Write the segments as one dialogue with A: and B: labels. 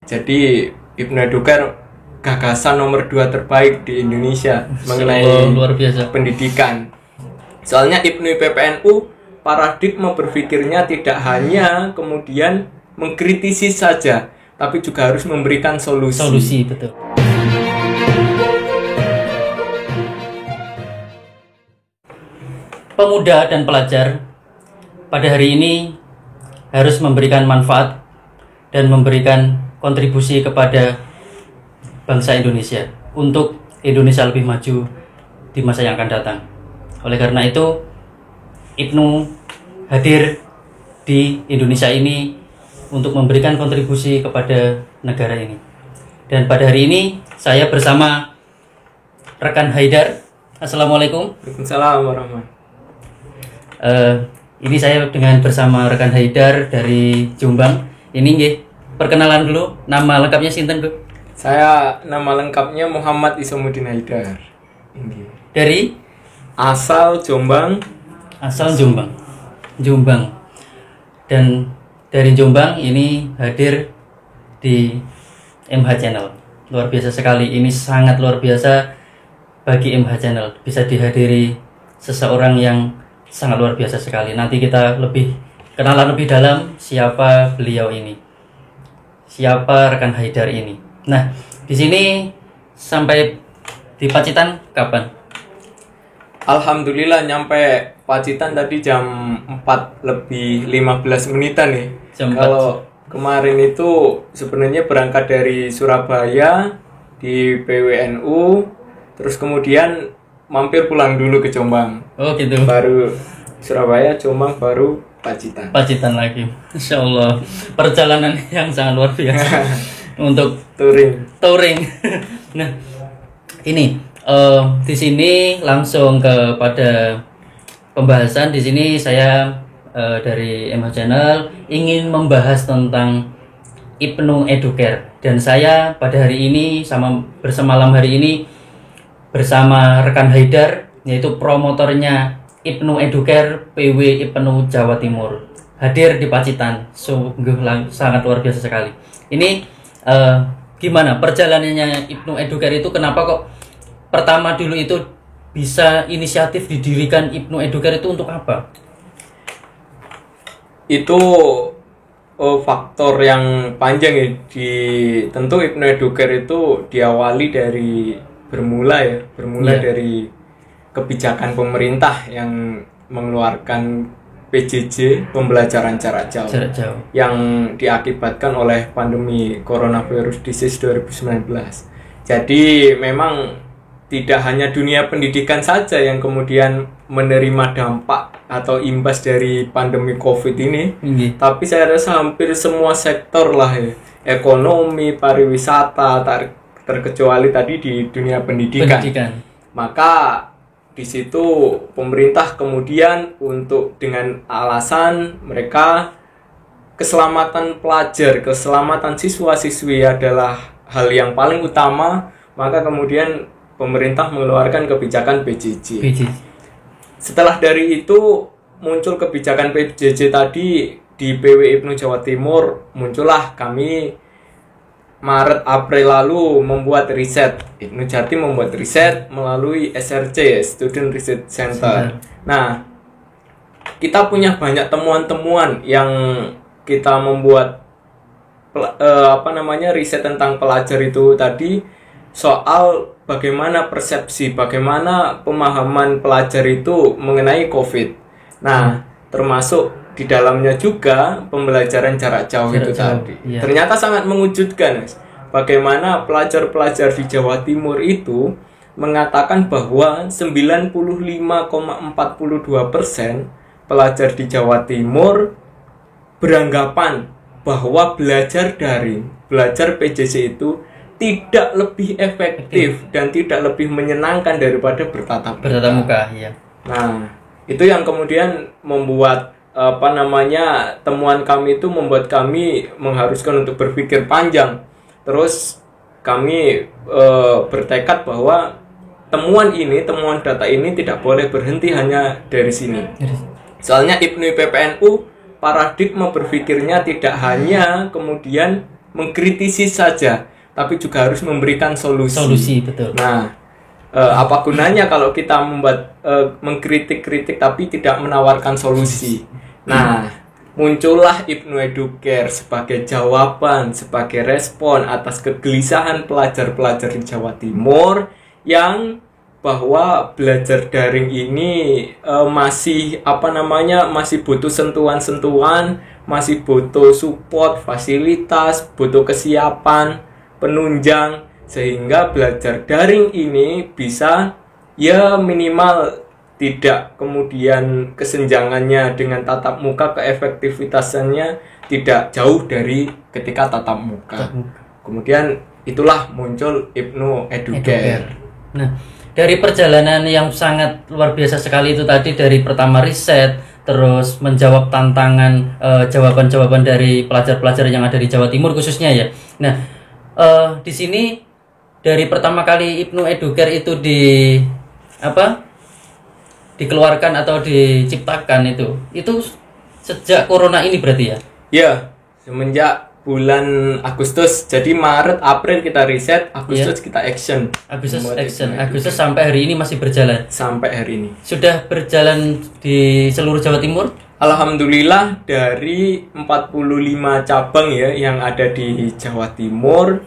A: Jadi Ibnu Eduker gagasan nomor 2 terbaik di Indonesia mengenai
B: luar biasa
A: pendidikan. Soalnya Ibnu PPNU paradigma berpikirnya tidak hanya kemudian mengkritisi saja, tapi juga harus memberikan solusi.
B: Solusi, betul. Pemuda dan pelajar pada hari ini harus memberikan manfaat dan memberikan kontribusi kepada bangsa Indonesia untuk Indonesia lebih maju di masa yang akan datang. Oleh karena itu, Ibnu hadir di Indonesia ini untuk memberikan kontribusi kepada negara ini. Dan pada hari ini saya bersama rekan Haidar. Assalamualaikum.
A: Waalaikumsalam warahmatullahi.
B: Ini saya dengan bersama rekan Haidar dari Jombang. Ini nggih, perkenalan dulu. Nama lengkapnya sinten, Bu?
A: Saya nama lengkapnya Muhammad Isomuddin Haidar. Ini.
B: Dari
A: asal Jombang.
B: Asal Jombang. Jombang. Dan dari Jombang ini hadir di MH Channel. Luar biasa sekali. Ini sangat luar biasa bagi MH Channel. Bisa dihadiri seseorang yang sangat luar biasa sekali. Nanti kita lebih kenalan lebih dalam siapa beliau ini, siapa rekan Haidar ini. Nah, di sini sampai di Pacitan kapan?
A: Alhamdulillah nyampe Pacitan tadi jam 4:15 menitan nih. Kalau kemarin itu sebenarnya berangkat dari Surabaya di PWNU, terus kemudian mampir pulang dulu ke Jombang.
B: Oh gitu.
A: Baru Surabaya, Jombang, baru Pacitan.
B: Pacitan lagi. Insya Allah. Perjalanan yang sangat luar biasa untuk touring. Nah, ini di sini langsung kepada pembahasan. Di sini saya dari MH Channel ingin membahas tentang Ibnu Eduker, dan saya pada hari ini bersemalam hari ini bersama rekan Haidar, yaitu promotornya Ibnu Eduker PW Ibnu Jawa Timur, hadir di Pacitan. Sungguh sangat luar biasa sekali. Ini gimana perjalanannya Ibnu Eduker itu? Kenapa kok pertama dulu itu bisa inisiatif didirikan Ibnu Eduker itu untuk apa?
A: Itu faktor yang panjang ya. Tentu Ibnu Eduker itu diawali bermula dari kebijakan pemerintah yang mengeluarkan PJJ, pembelajaran jarak jauh yang diakibatkan oleh pandemi coronavirus disease 2019. Jadi memang tidak hanya dunia pendidikan saja yang kemudian menerima dampak atau imbas dari pandemi COVID ini, tapi saya rasa hampir semua sektor lah ya, ekonomi, pariwisata, terkecuali tadi di dunia pendidikan. Maka di situ pemerintah kemudian dengan alasan mereka keselamatan pelajar, keselamatan siswa-siswi adalah hal yang paling utama, maka kemudian pemerintah mengeluarkan kebijakan PJJ. Setelah dari itu muncul kebijakan PJJ tadi di PW Ibnu Jawa Timur, muncullah kami Maret April lalu membuat riset. Ibnu Jatim membuat riset melalui SRC, Student Research Center. Nah, kita punya banyak temuan-temuan yang kita membuat riset tentang pelajar itu tadi, soal bagaimana persepsi, bagaimana pemahaman pelajar itu mengenai COVID. Nah, termasuk di dalamnya juga pembelajaran jarak jauh itu tadi. Iya. Ternyata sangat mengejutkan, bagaimana pelajar-pelajar di Jawa Timur itu mengatakan bahwa 95,42% pelajar di Jawa Timur beranggapan bahwa belajar daring, belajar PJJ itu tidak lebih efektif dan tidak lebih menyenangkan daripada bertatap
B: muka. Iya.
A: Nah, itu yang kemudian membuat temuan kami itu membuat kami mengharuskan untuk berpikir panjang. Terus kami bertekad bahwa temuan data ini tidak boleh berhenti hanya dari sini. Soalnya Ibnu PPNU paradigma berpikirnya tidak hanya kemudian mengkritisi saja, tapi juga harus memberikan solusi.
B: Betul.
A: Nah, apa gunanya kalau kita membuat mengkritik-kritik tapi tidak menawarkan solusi? Nah, muncullah Ibnu Educare sebagai jawaban, sebagai respon atas kegelisahan pelajar-pelajar di Jawa Timur yang bahwa belajar daring ini masih masih butuh sentuhan-sentuhan, masih butuh support, fasilitas, butuh kesiapan, penunjang, sehingga belajar daring ini bisa ya minimal tidak kemudian kesenjangannya dengan tatap muka, keefektivitasannya tidak jauh dari ketika tatap muka. Kemudian itulah muncul Ibnu Educare.
B: Nah, dari perjalanan yang sangat luar biasa sekali itu tadi, dari pertama riset, terus menjawab tantangan, jawaban-jawaban dari pelajar-pelajar yang ada di Jawa Timur khususnya ya. Nah, di sini dari pertama kali Ibnu Educare itu dikeluarkan atau diciptakan itu sejak corona ini berarti ya?
A: Ya, semenjak bulan Agustus. Jadi Maret, April kita riset, Agustus kita action.
B: Agustus sampai hari ini masih berjalan.
A: Sampai hari ini.
B: Sudah berjalan di seluruh Jawa Timur?
A: Alhamdulillah dari 45 cabang ya yang ada di Jawa Timur,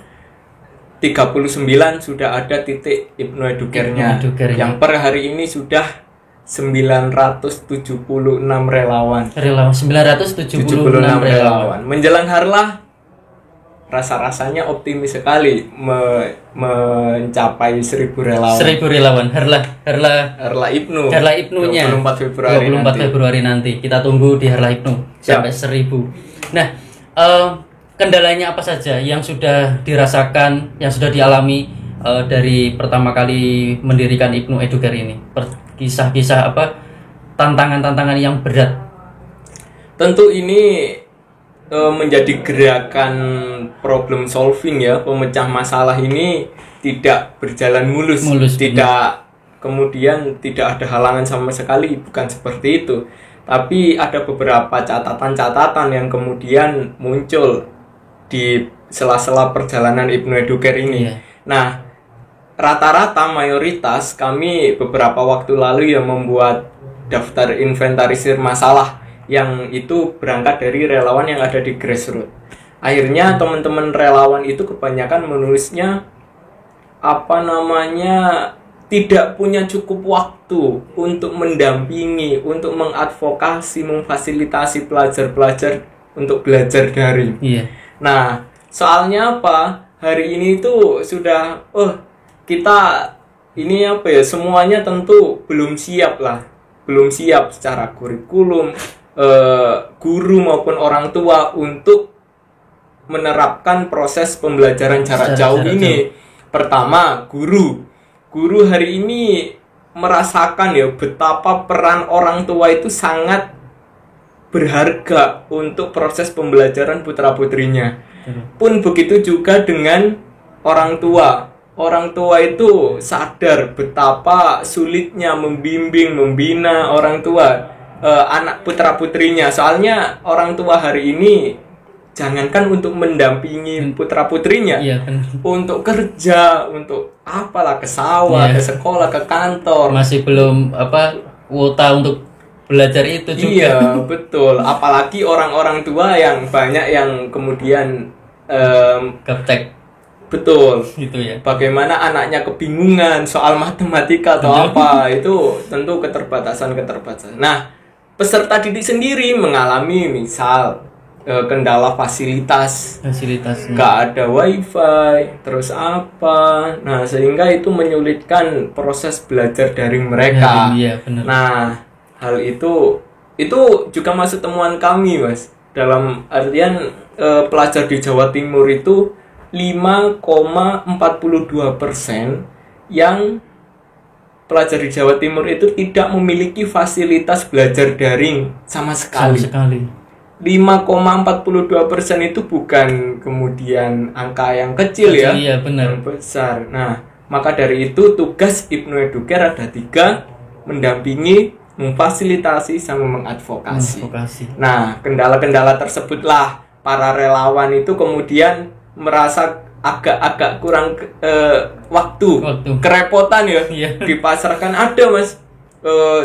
A: 39 sudah ada titik Ibnu Educare-nya. Yang per hari ini sudah 976 relawan.
B: 976 relawan.
A: Menjelang harlah rasa-rasanya optimis sekali mencapai 1000 relawan.
B: 1000 relawan. Harlah Ibnunya 24 Februari nanti. Kita tunggu di Harlah Ibnu sampai 1000. Nah, kendalanya apa saja yang sudah dirasakan, yang sudah dialami dari pertama kali mendirikan Ibnu Educare ini? Kisah-kisah tantangan-tantangan yang berat?
A: Tentu ini menjadi gerakan problem solving ya, pemecah masalah ini tidak berjalan mulus tidak kemudian tidak ada halangan sama sekali, bukan seperti itu. Tapi ada beberapa catatan-catatan yang kemudian muncul di sela-sela perjalanan Ibnu Educare ini. Nah, rata-rata mayoritas kami beberapa waktu lalu yang membuat daftar inventarisir masalah yang itu berangkat dari relawan yang ada di grassroots. Akhirnya teman-teman relawan itu kebanyakan menulisnya tidak punya cukup waktu untuk mendampingi, untuk mengadvokasi, memfasilitasi pelajar-pelajar untuk belajar daring. Nah, soalnya apa? Hari ini itu sudah kita ini semuanya tentu belum siap secara kurikulum, guru maupun orang tua untuk menerapkan proses pembelajaran jarak jauh ini. Pertama, guru hari ini merasakan ya betapa peran orang tua itu sangat berharga untuk proses pembelajaran putra-putrinya. Pun begitu juga dengan orang tua. Orang tua itu sadar betapa sulitnya membimbing, membina orang tua, anak putra-putrinya. Soalnya orang tua hari ini jangankan untuk mendampingi putra-putrinya, untuk kerja, untuk ke sawah, ke sekolah, ke kantor,
B: masih belum kuota untuk belajar itu juga.
A: Iya, betul. Apalagi orang-orang tua yang banyak yang kemudian
B: gaptek.
A: Betul.
B: Gitu ya.
A: Bagaimana anaknya kebingungan soal matematika atau apa, itu tentu keterbatasan. Nah, peserta didik sendiri mengalami misal kendala fasilitasnya. Gak ada wifi, terus apa. Nah, sehingga itu menyulitkan proses belajar daring mereka.
B: Iya, benar.
A: Nah, hal itu juga masuk temuan kami, Mas. Dalam artian pelajar di Jawa Timur itu 5,42% yang pelajar di Jawa Timur itu tidak memiliki fasilitas belajar daring sama sekali. 5,42% itu bukan kemudian angka yang kecil ya.
B: Iya, benar.
A: Yang besar. Nah, maka dari itu tugas Ibnu Educare ada 3: mendampingi, memfasilitasi, sama mengadvokasi. Nah, kendala-kendala tersebutlah para relawan itu kemudian merasa agak kurang waktu, kerepotan ya, dipasarkan. Ada Mas,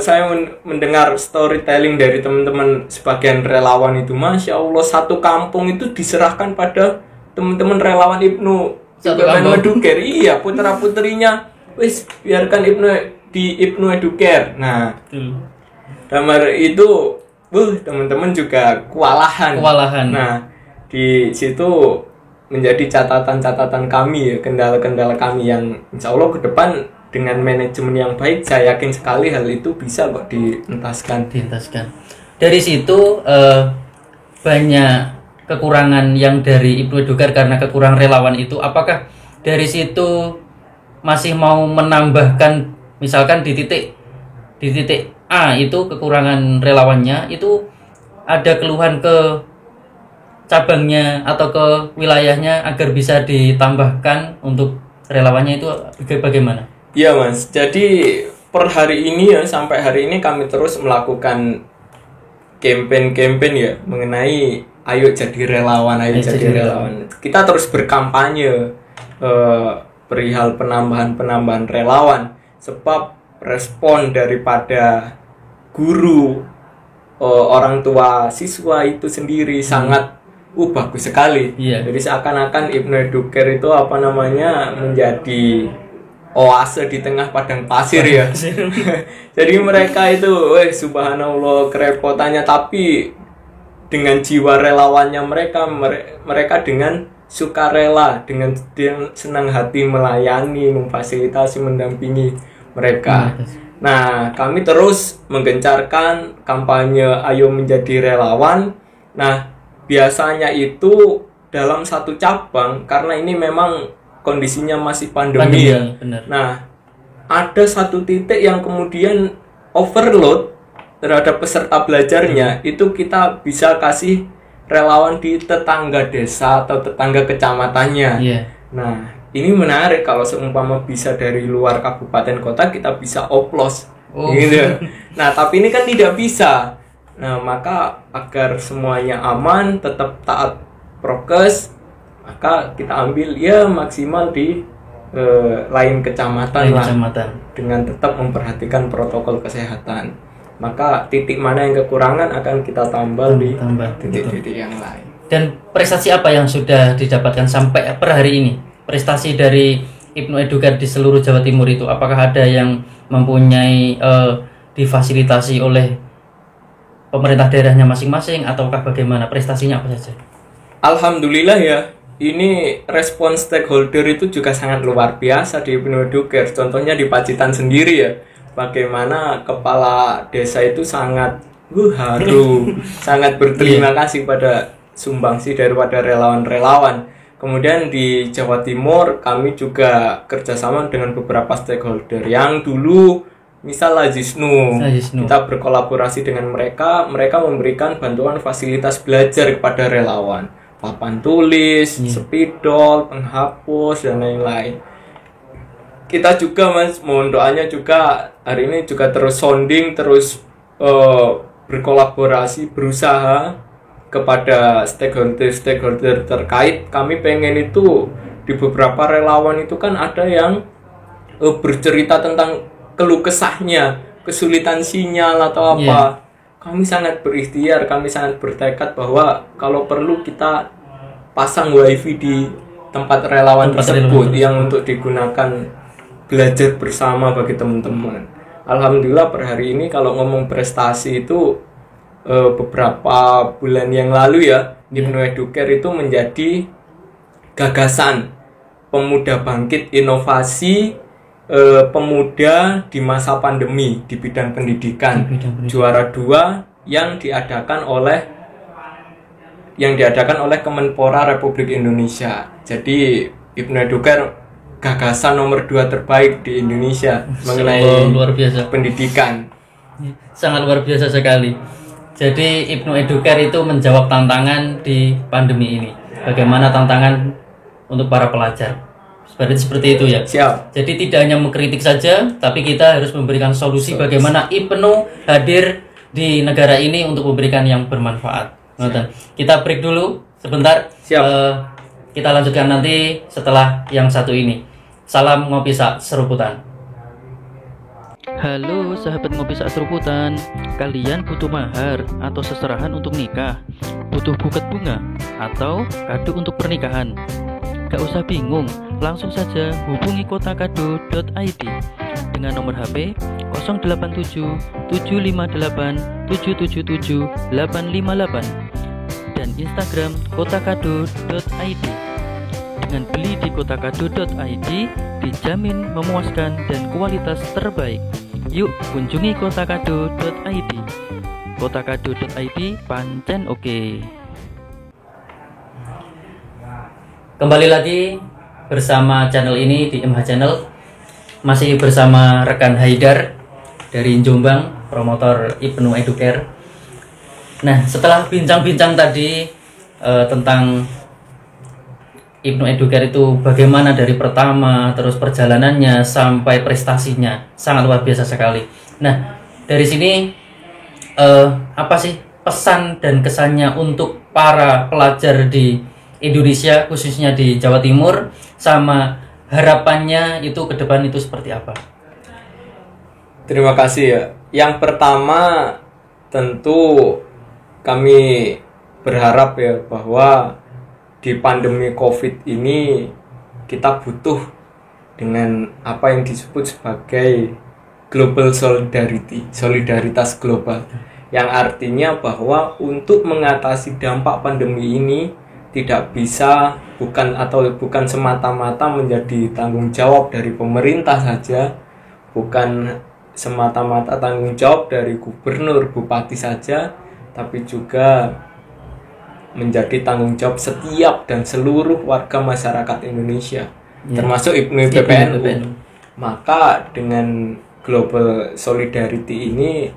A: saya mendengar storytelling dari teman-teman sebagian relawan itu, Masya Allah, satu kampung itu diserahkan pada teman-teman relawan Ibnu Educare. Iya, putra-putrinya wis biarkan Ibnu Educare. Nah, damar itu teman-teman juga kewalahan. Nah, di situ menjadi catatan-catatan kami ya, kendala-kendala kami yang insya Allah ke depan dengan manajemen yang baik, saya yakin sekali hal itu bisa kok dientaskan.
B: Dari situ banyak kekurangan yang dari Ibnu Educare karena kekurangan relawan itu. Apakah dari situ masih mau menambahkan, misalkan di titik A itu kekurangan relawannya, itu ada keluhan ke cabangnya atau ke wilayahnya agar bisa ditambahkan untuk relawannya, itu bagaimana?
A: Iya Mas, jadi per hari ini ya, sampai hari ini kami terus melakukan campaign ya mengenai ayo jadi relawan. Kita terus berkampanye perihal penambahan relawan, sebab respon daripada guru, orang tua siswa itu sendiri sangat bagus sekali. Jadi seakan-akan Ibnu Educare itu menjadi oase di tengah padang pasir ya. Jadi mereka itu subhanallah kerepotannya, tapi dengan jiwa relawannya mereka dengan sukarela, dengan senang hati melayani, memfasilitasi, mendampingi mereka. Nah, kami terus menggencarkan kampanye ayo menjadi relawan. Nah, biasanya itu dalam satu cabang, karena ini memang kondisinya masih pandemi ya.
B: Bener.
A: Nah, ada satu titik yang kemudian overload terhadap peserta belajarnya, itu kita bisa kasih relawan di tetangga desa atau tetangga kecamatannya. Nah, ini menarik kalau seumpama bisa dari luar kabupaten kota kita bisa oplos. Gitu. Nah, tapi ini kan tidak bisa. Nah, maka agar semuanya aman, tetap taat prokes, maka kita ambil ya maksimal di lain kecamatan dengan tetap memperhatikan protokol kesehatan. Maka titik mana yang kekurangan akan kita tambah di titik-titik yang lain.
B: Dan prestasi apa yang sudah didapatkan sampai per hari ini? Prestasi dari Ibnu Educare di seluruh Jawa Timur itu, apakah ada yang mempunyai difasilitasi oleh pemerintah daerahnya masing-masing, ataukah bagaimana, prestasinya apa saja?
A: Alhamdulillah ya, ini respon stakeholder itu juga sangat luar biasa di Ibnu Educare. Contohnya di Pacitan sendiri ya, bagaimana kepala desa itu sangat haru, sangat berterima kasih pada sumbangsi daripada relawan-relawan. Kemudian di Jawa Timur kami juga kerjasama dengan beberapa stakeholder yang dulu misal Lazisnu, kita berkolaborasi dengan mereka memberikan bantuan fasilitas belajar kepada relawan, papan tulis, spidol, penghapus, dan lain-lain. Kita juga Mas, mohon doanya juga hari ini juga terus sounding, terus berkolaborasi, berusaha kepada stakeholder terkait. Kami pengen itu di beberapa relawan itu kan ada yang bercerita tentang keluh kesahnya, kesulitan sinyal atau apa. Kami sangat berikhtiar, kami sangat bertekad bahwa kalau perlu kita pasang wifi di tempat relawan tersebut yang untuk digunakan belajar bersama bagi teman-teman. Alhamdulillah per hari ini kalau ngomong prestasi itu beberapa bulan yang lalu ya, Ibnu Educare itu menjadi gagasan pemuda bangkit inovasi pemuda di masa pandemi di bidang pendidikan. Juara 2 yang diadakan oleh Kemenpora Republik Indonesia. Jadi Ibnu Educare gagasan nomor 2 terbaik di Indonesia mengenai
B: luar biasa
A: pendidikan.
B: Sangat luar biasa sekali. Jadi Ibnu Educare itu menjawab tantangan di pandemi ini. Bagaimana tantangan untuk para pelajar? Seperti itu ya.
A: Siap.
B: Jadi tidak hanya mengkritik saja, tapi kita harus memberikan solusi bagaimana Ibnu hadir di negara ini untuk memberikan yang bermanfaat. Kita break dulu sebentar.
A: Siap.
B: Kita lanjutkan nanti setelah yang satu ini. Salam ngopi seruputan.
C: Halo sahabat ngopi saat seruputan. Kalian butuh mahar atau seserahan untuk nikah? Butuh buket bunga atau kado untuk pernikahan? Gak usah bingung, langsung saja hubungi kotakado.id dengan nomor HP 087 758 777 858 dan Instagram kotakado.id. Dengan beli di kotakado.id dijamin memuaskan dan kualitas terbaik. Yuk kunjungi kotakado.id. Kotakado.id pancen oke.
B: Kembali lagi bersama channel ini di MH Channel. Masih bersama rekan Haidar dari Jombang, promotor Ibnu Educare. Nah, setelah bincang-bincang tadi tentang Ibnu Educare itu bagaimana dari pertama, terus perjalanannya sampai prestasinya, sangat luar biasa sekali. Nah, dari sini apa sih pesan dan kesannya untuk para pelajar di Indonesia, khususnya di Jawa Timur, sama harapannya itu ke depan itu seperti apa?
A: Terima kasih ya. Yang pertama tentu kami berharap ya bahwa di pandemi COVID ini kita butuh dengan apa yang disebut sebagai global solidarity, solidaritas global, yang artinya bahwa untuk mengatasi dampak pandemi ini tidak bisa bukan semata-mata menjadi tanggung jawab dari pemerintah saja, bukan semata-mata tanggung jawab dari gubernur, bupati saja, tapi juga menjadi tanggung jawab setiap dan seluruh warga masyarakat Indonesia, termasuk IPNUI PPNU. Maka dengan global solidarity ini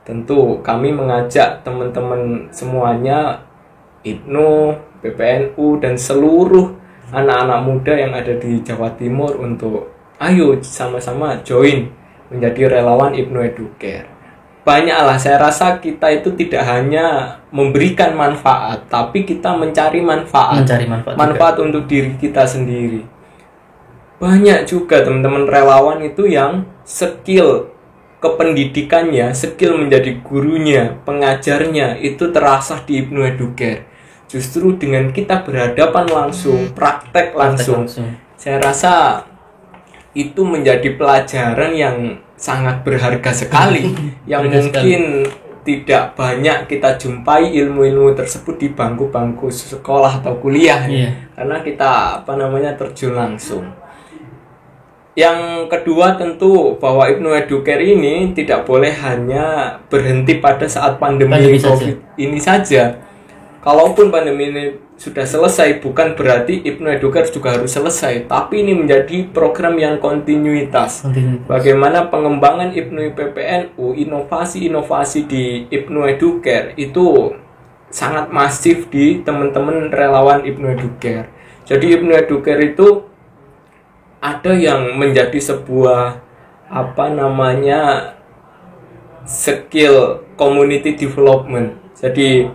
A: tentu kami mengajak teman-teman semuanya, IPNU, PPNU, dan seluruh anak-anak muda yang ada di Jawa Timur untuk ayo sama-sama join menjadi relawan IPNU Educare. Banyaklah, saya rasa kita itu tidak hanya memberikan manfaat, tapi kita mencari manfaat untuk diri kita sendiri. Banyak juga teman-teman relawan itu yang skill kependidikannya, skill menjadi gurunya, pengajarnya itu terasah di IPNU Educare. Justru dengan kita berhadapan langsung, praktek langsung, saya rasa itu menjadi pelajaran yang sangat berharga sekali yang mungkin tidak banyak kita jumpai ilmu-ilmu tersebut di bangku-bangku sekolah atau kuliah karena kita terjun langsung. Yang kedua tentu bahwa IPNU Educare ini tidak boleh hanya berhenti pada saat pandemi COVID ini saja. Kalaupun pandemi ini sudah selesai, bukan berarti IPNU Educare juga harus selesai, tapi ini menjadi program yang kontinuitas. Bagaimana pengembangan IPNUI PPNU, inovasi-inovasi di IPNU Educare itu sangat masif di teman-teman relawan IPNU Educare. Jadi IPNU Educare itu ada yang menjadi sebuah skill community development. Jadi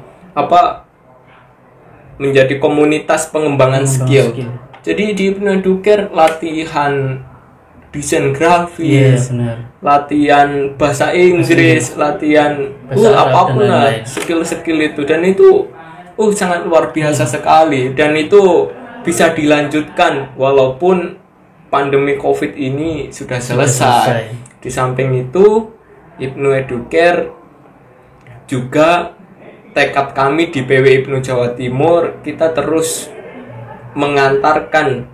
A: menjadi komunitas pengembangan skill. Jadi di IPNU Educare latihan desain grafis, latihan bahasa Inggris, latihan apapun lah, skill-skill itu, dan itu sangat luar biasa sekali, dan itu bisa dilanjutkan walaupun pandemi COVID ini sudah selesai. Di samping itu IPNU Educare juga tekad kami di PW IPNU Jawa Timur, kita terus mengantarkan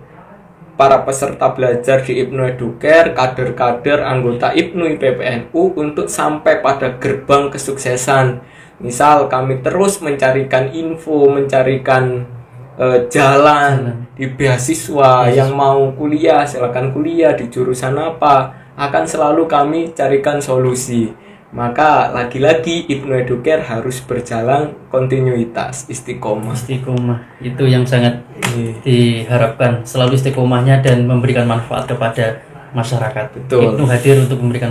A: para peserta belajar di IPNU Educare, kader-kader anggota IPNUI PPNU untuk sampai pada gerbang kesuksesan. Misal kami terus mencarikan info, mencarikan jalan di beasiswa, yang mau kuliah silakan kuliah di jurusan apa, akan selalu kami carikan solusi. Maka lagi-lagi IPNU Educare harus berjalan kontinuitas, istiqomah.
B: Itu yang sangat diharapkan, selalu istiqomahnya dan memberikan manfaat kepada masyarakat.
A: Betul.
B: IPNU hadir untuk memberikan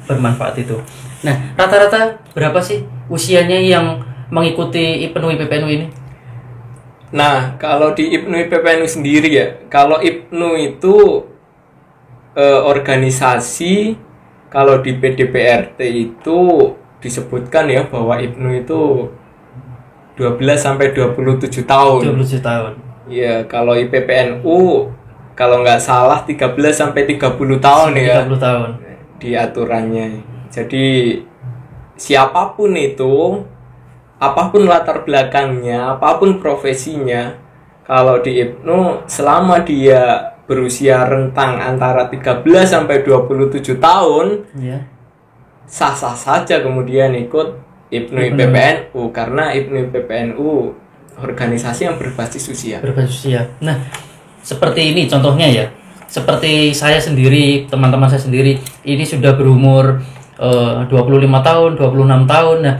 B: bermanfaat itu. Nah, rata-rata berapa sih usianya yang mengikuti IPNUI PPNU ini?
A: Nah, kalau di IPNU IPPNU sendiri ya, kalau IPNU itu organisasi, kalau di PDPRT itu disebutkan ya bahwa IPNU itu 12 sampai 27 tahun.
B: 27 tahun.
A: Ya, kalau IPPNU kalau nggak salah 13 sampai 30 tahun ya.
B: 30 tahun.
A: Di aturannya. Jadi siapapun itu, apapun latar belakangnya, apapun profesinya, kalau di IPNU selama dia berusia rentang antara 13 sampai 27 tahun, sah-sah saja kemudian ikut IPNU IPPNU, karena IPNU IPPNU organisasi yang berbasis usia.
B: Nah, seperti ini contohnya ya. Seperti saya sendiri, teman-teman saya sendiri ini sudah berumur 25 tahun, 26 tahun. Nah,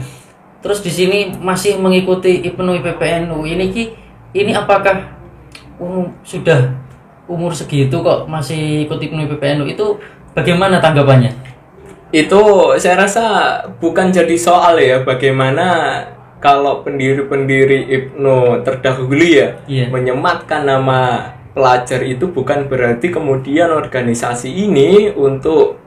B: terus di sini masih mengikuti IPNU IPPNU. Ini apakah sudah umur segitu kok masih ikut IPNU IPPNU, itu bagaimana tanggapannya?
A: Itu saya rasa bukan jadi soal ya, bagaimana kalau pendiri-pendiri IPNU terdahulu ya menyematkan nama pelajar, itu bukan berarti kemudian organisasi ini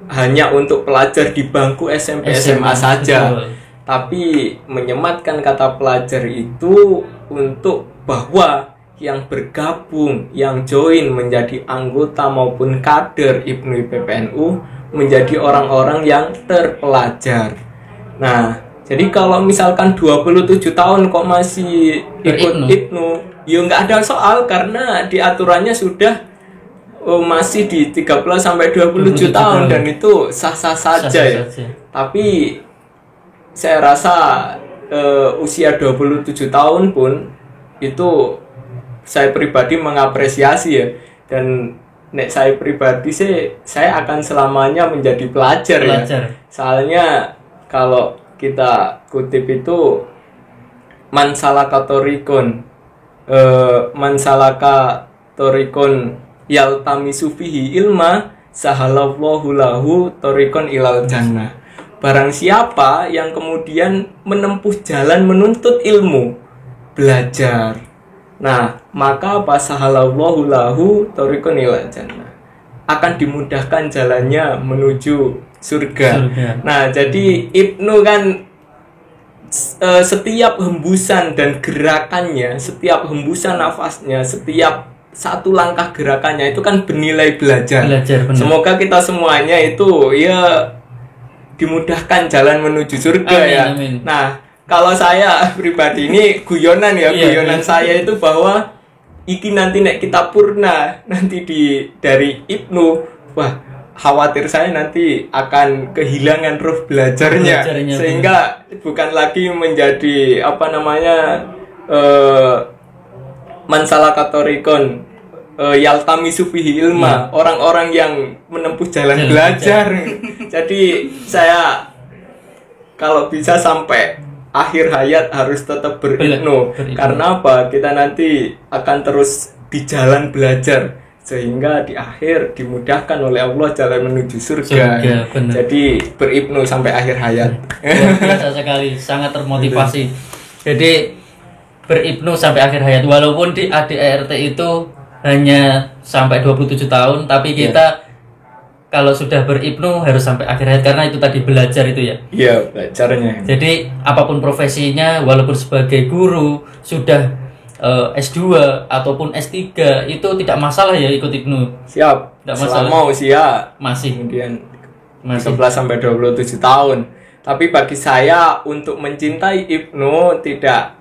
A: hanya untuk pelajar di bangku SMP SMA saja. Betul. Tapi menyematkan kata pelajar itu untuk bahwa yang bergabung, yang join menjadi anggota maupun kader IPNU IPPNU menjadi orang-orang yang terpelajar. Nah, jadi kalau misalkan 27 tahun kok masih ikut IPNU, ya nggak ada soal, karena di aturannya sudah masih di 13 sampai 27 tahun dan itu sah-sah saja ya. Tapi saya rasa usia 27 tahun pun itu saya pribadi mengapresiasi ya, dan saya pribadi sih saya akan selamanya menjadi pelajar. Ya. Soalnya kalau kita kutip itu man salaka torikon yaltamisu fihi ilma sahalallahu lahu torikon ilal jannah. Barang siapa yang kemudian menempuh jalan menuntut ilmu, belajar, nah maka sahalallahu lahu torikon ilal jannah, akan dimudahkan jalannya menuju surga. Nah, jadi IPNU kan setiap hembusan dan gerakannya, setiap hembusan nafasnya, setiap satu langkah gerakannya itu kan bernilai belajar. Semoga kita semuanya itu ya dimudahkan jalan menuju surga. Amin, ya. Amin. Nah, kalau saya pribadi ini guyonan ya, guyonan saya itu bahwa iki nanti nek kita purna nanti dari IPNU, wah khawatir saya nanti akan kehilangan ruh belajarnya sehingga bukan lagi menjadi man salaka torikon yaltamisu fihi ilma, orang-orang yang menempuh jalan belajar. Jadi saya kalau bisa sampai akhir hayat harus tetap berilmu. Karena apa? Kita nanti akan terus di jalan belajar sehingga di akhir dimudahkan oleh Allah jalan menuju surga. Jadi berilmu sampai akhir hayat.
B: Biasa sekali, sangat termotivasi. Jadi berilmu sampai akhir hayat, walaupun di ADART itu hanya sampai 27 tahun, tapi kita kalau sudah berilmu harus sampai akhir hayat, karena itu tadi belajar itu ya.
A: Iya, belajarnya.
B: Jadi apapun profesinya, walaupun sebagai guru sudah S2 ataupun S3 itu tidak masalah ya ikut IPNU.
A: Siap. Tidak masalah. Selama usia
B: masih
A: kemudian 11 sampai 27 tahun. Tapi bagi saya untuk mencintai IPNU tidak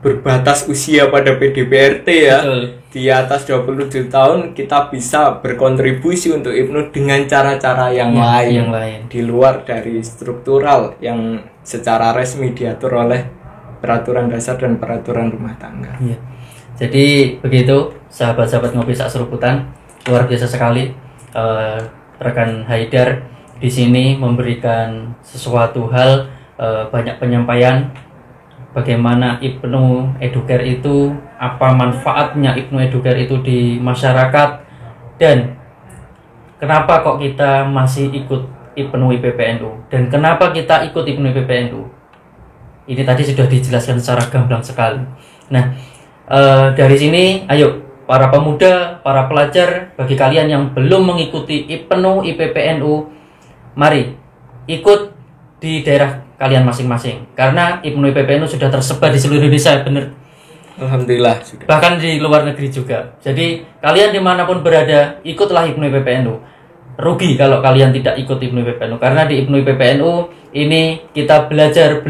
A: berbatas usia pada PDPRT ya. Betul. Di atas 27 tahun kita bisa berkontribusi untuk IPNU dengan cara-cara yang lain. Di luar dari struktural yang secara resmi diatur oleh peraturan dasar dan peraturan rumah tangga.
B: Iya. Jadi begitu sahabat-sahabat ngopi sak seruputan, luar biasa sekali rekan Haidar di sini memberikan sesuatu hal, banyak penyampaian bagaimana IPNU Educare itu, apa manfaatnya IPNU Educare itu di masyarakat, dan kenapa kok kita masih ikut IPNU IPPNU, dan kenapa kita ikut IPNU IPPNU. Ini tadi sudah dijelaskan secara gamblang sekali. Nah, Dari sini ayo para pemuda, para pelajar, bagi kalian yang belum mengikuti IPNU, IPPNU, mari ikut di daerah kalian masing-masing. Karena IPNU, IPPNU sudah tersebar di seluruh Indonesia, bener.
A: Alhamdulillah sudah.
B: Bahkan di luar negeri juga. Jadi kalian dimanapun berada, ikutlah IPNU, IPPNU. Rugi kalau kalian tidak ikut IPNU, IPPNU. Karena di IPNU, IPPNU ini kita belajar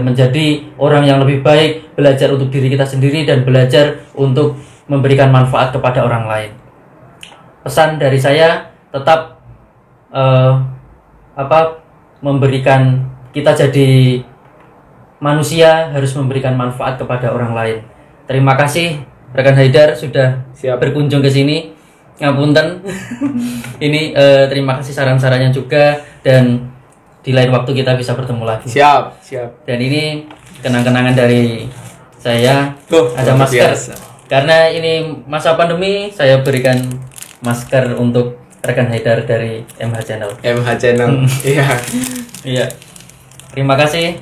B: menjadi orang yang lebih baik, belajar untuk diri kita sendiri dan belajar untuk memberikan manfaat kepada orang lain. Pesan dari saya tetap memberikan, kita jadi manusia harus memberikan manfaat kepada orang lain. Terima kasih rekan Haidar sudah berkunjung ke sini. Ngapunten. Ini terima kasih saran-sarannya juga, dan di lain waktu kita bisa bertemu lagi.
A: Siap.
B: Dan ini kenang-kenangan dari saya. Ada masker.
A: Biasa.
B: Karena ini masa pandemi, saya berikan masker untuk rekan Haidar dari MH Channel. Iya. Iya. Terima kasih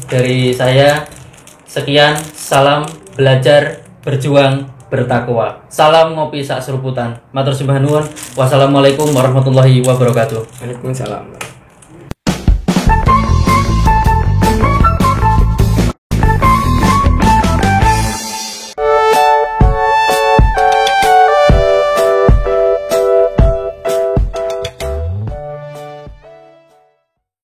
B: dari saya. Sekian, salam belajar, berjuang, bertakwa. Salam ngopi sak seruputan. Matur sembah nuwun. Wassalamualaikum warahmatullahi wabarakatuh.
A: Waalaikumsalam.